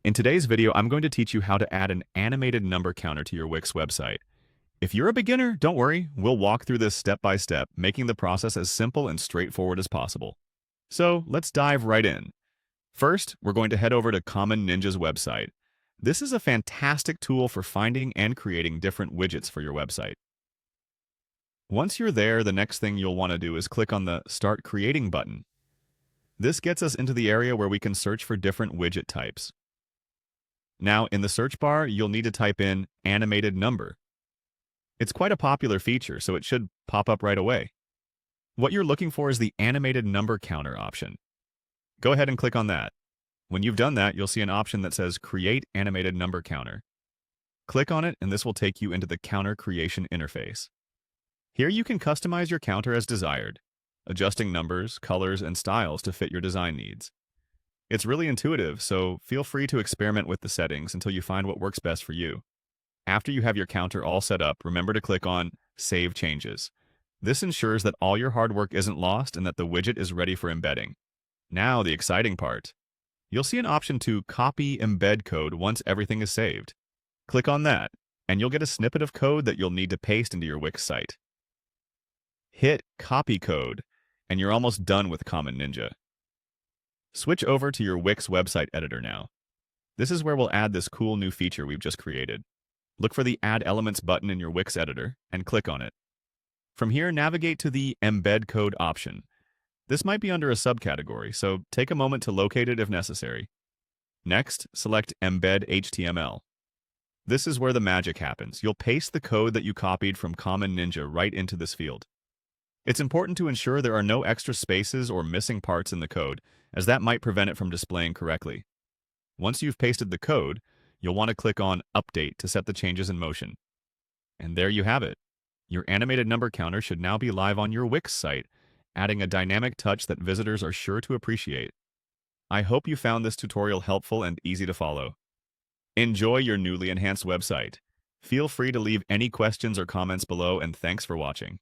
In today's video, I'm going to teach you how to add an animated number counter to your Wix website. If you're a beginner, don't worry, we'll walk through this step by step, making the process as simple and straightforward as possible. So let's dive right in. First, we're going to head over to Common Ninja's website. This is a fantastic tool for finding and creating different widgets for your website. Once you're there, the next thing you'll want to do is click on the Start Creating button. This gets us into the area where we can search for different widget types. Now, in the search bar, you'll need to type in animated number. It's quite a popular feature, so it should pop up right away. What you're looking for is the animated number counter option. Go ahead and click on that. When you've done that, you'll see an option that says Create Animated Number Counter. Click on it, and this will take you into the counter creation interface. Here you can customize your counter as desired, adjusting numbers, colors, and styles to fit your design needs. It's really intuitive, so feel free to experiment with the settings until you find what works best for you. After you have your counter all set up, remember to click on Save Changes. This ensures that all your hard work isn't lost and that the widget is ready for embedding. Now, the exciting part. You'll see an option to copy embed code once everything is saved. Click on that, and you'll get a snippet of code that you'll need to paste into your Wix site. Hit Copy Code, and you're almost done with Common Ninja. Switch over to your Wix website editor now. This is where we'll add this cool new feature we've just created. Look for the Add Elements button in your Wix editor and click on it. From here, navigate to the Embed Code option. This might be under a subcategory, so take a moment to locate it if necessary. Next, select Embed HTML. This is where the magic happens. You'll paste the code that you copied from Common Ninja right into this field. It's important to ensure there are no extra spaces or missing parts in the code, as that might prevent it from displaying correctly. Once you've pasted the code, you'll want to click on Update to set the changes in motion. And there you have it. Your animated number counter should now be live on your Wix site, adding a dynamic touch that visitors are sure to appreciate. I hope you found this tutorial helpful and easy to follow. Enjoy your newly enhanced website. Feel free to leave any questions or comments below, and thanks for watching.